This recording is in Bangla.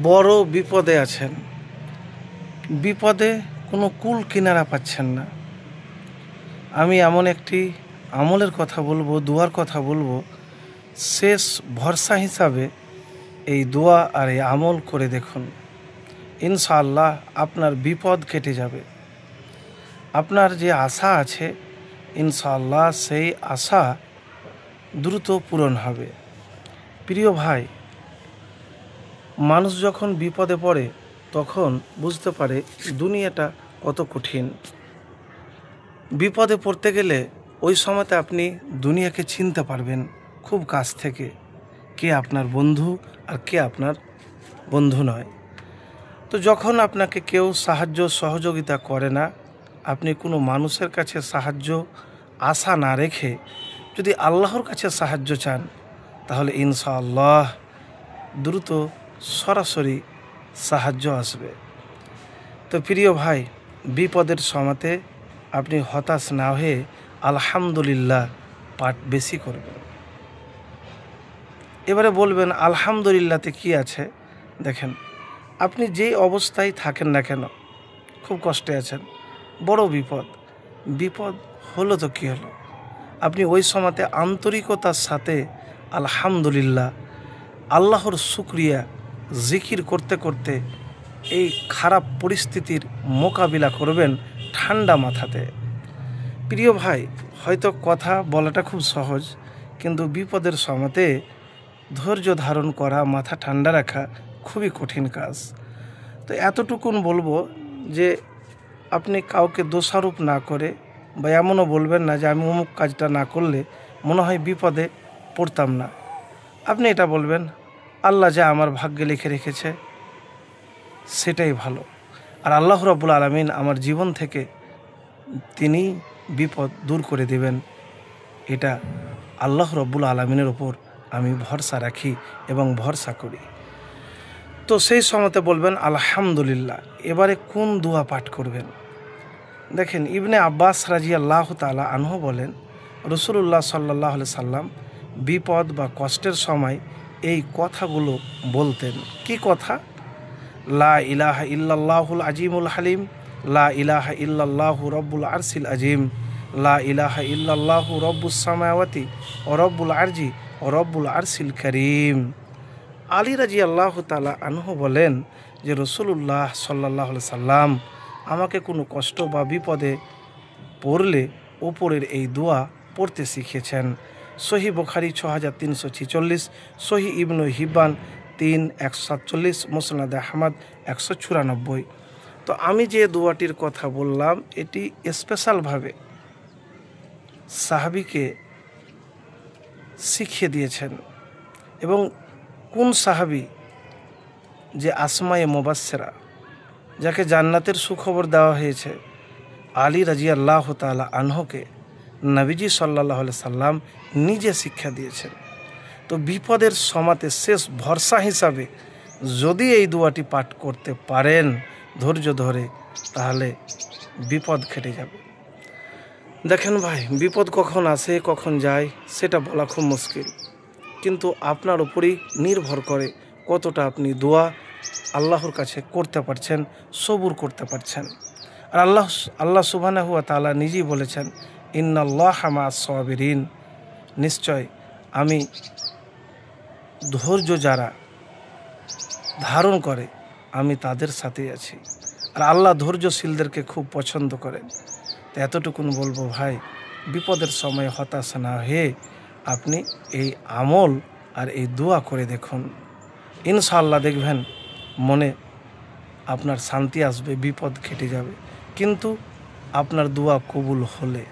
বড় বিপদে আছেন, বিপদে কোনো কুল কিনারা পাচ্ছেন না। আমি এমন একটি আমলের কথা বলবো, দোয়ার কথা বলবো, শেষ ভরসা হিসাবে এই দোয়া আর এই আমল করে দেখুন। ইনশাআল্লাহ আপনার বিপদ কেটে যাবে। আপনার যে আশা আছে ইনশাআল্লাহ সেই আশা দ্রুত পূরণ হবে। প্রিয় ভাই, মানুষ যখন বিপদে পড়ে তখন বুঝতে পারে দুনিয়াটা কত কঠিন। বিপদে পড়তে গেলে ওই সময়তে আপনি দুনিয়াকে চিনতে পারবেন খুব কাছ থেকে, কে আপনার বন্ধু আর কে আপনার বন্ধু নয়। তো যখন আপনাকে কেউ সাহায্য সহযোগিতা করে না, আপনি কোনো মানুষের কাছে সাহায্য আশা না রেখে যদি আল্লাহর কাছে সাহায্য চান, তাহলে ইনশাআল্লাহ দ্রুত সরাসরি সাহায্য আসবে। তো প্রিয় ভাই, বিপদের সময়তে আপনি হতাশ না হয়ে আলহামদুলিল্লাহ পাঠ বেশি করবেন। এবারে বলবেন আলহামদুলিল্লাহতে কি আছে? দেখেন, আপনি যেই অবস্থায় থাকেন না কেন, খুব কষ্টে আছেন, বড় বিপদ হলো তো কী হলো, আপনি ওই সময়তে আন্তরিকতার সাথে আলহামদুলিল্লাহ আল্লাহর শুকরিয়া জিকির করতে করতে এই খারাপ পরিস্থিতির মোকাবিলা করবেন ঠান্ডা মাথাতে। প্রিয় ভাই, হয়তো কথা বলাটা খুব সহজ, কিন্তু বিপদের সময়তে ধৈর্য ধারণ করা, মাথা ঠান্ডা রাখা খুবই কঠিন কাজ। তো এতটুকুন বলবো যে আপনি কাউকে দোষারোপ না করে বা এমনও বলবেন না যে আমি অমুক কাজটা না করলে মনে হয় বিপদে পড়তাম না। আপনি এটা বলবেন আল্লাহ যা আমার ভাগ্যে লিখে রেখেছে সেটাই ভালো, আর আল্লাহ রাব্বুল আলামিন আমার জীবন থেকে তিনি বিপদ দূর করে দেবেন, এটা আল্লাহ রাব্বুল আলামিনের ওপর আমি ভরসা রাখি এবং ভরসা করি। তো সেই সময়তে বলবেন আলহামদুলিল্লাহ। এবারে কোন দোয়া পাঠ করবেন? দেখেন, ইবনে আব্বাস রাদিয়াল্লাহু তাআলা আনহু বলেন রাসূলুল্লাহ সাল্লাল্লাহু আলাইহি সাল্লাম বিপদ বা কষ্টের সময় এই কথাগুলো বলতেন। কি কথা? লা ইলাহা ইল্লাল্লাহুল আজিমুল হালিম, লা ইলাহা ইল্লাল্লাহু রব্বুল আরশিল আজিম, লা ইলাহা ইল্লাল্লাহু রব্বুস সামাওয়াতি ও রব্বুল আরজি ও রব্বুল আরশিল কারীম। আলী রাদিয়াল্লাহু তাআলা আনহু বলেন যে রাসূলুল্লাহ সাল্লাল্লাহু আলাইহি সাল্লাম আমাকে কোনো কষ্ট বা বিপদে পড়লে ওপরের এই দোয়া পড়তে শিখিয়েছেন। সহি বুখারী 6346, সহি ইবনে হিব্বান 3147, মুসনাদে আহমদ 194। তো আমি যে দোয়াটির কথা বললাম এটি স্পেশালভাবে সাহাবীকে শিখিয়ে দিয়েছেন। এবং কোন সাহাবী? যে আসমায়ে মুবাশশিরা, যাকে জান্নাতের সুখবর দেওয়া হয়েছে, আলী রাদিয়াল্লাহু তাআলা আনহুকে নবীজি সাল্লাল্লাহু আলাইহি সাল্লাম নিজে শিক্ষা দিয়েছেন। তো বিপদের সময়তে শেষ ভরসা হিসাবে যদি এই দোয়াটি পাঠ করতে পারেন ধৈর্য ধরে, তাহলে বিপদ কেটে যাবে। দেখেন ভাই, বিপদ কখন আসে কখন যায় সেটা বলা খুব মুশকিল, কিন্তু আপনার উপরই নির্ভর করে কতটা আপনি দোয়া আল্লাহর কাছে করতে পারছেন, সবুর করতে পারছেন। আর আল্লাহ সুবহানাহু ওয়া তাআলা নিজেই বলেছেন ইন্নাল্লাহা মা'আস সাবিরিন, নিশ্চয় আমি ধৈর্য যারা ধারণ করে আমি তাদের সাথেই আছি। আর আল্লাহ ধৈর্যশীলদেরকে খুব পছন্দ করেন। তো এতটুকুন বলবো ভাই, বিপদের সময় হতাশ না হয়ে আপনি এই আমল আর এই দোয়া করে দেখুন। ইনশাআল্লাহ দেখবেন মনে আপনার শান্তি আসবে, বিপদ কেটে যাবে। কিন্তু আপনার দোয়া কবুল হলে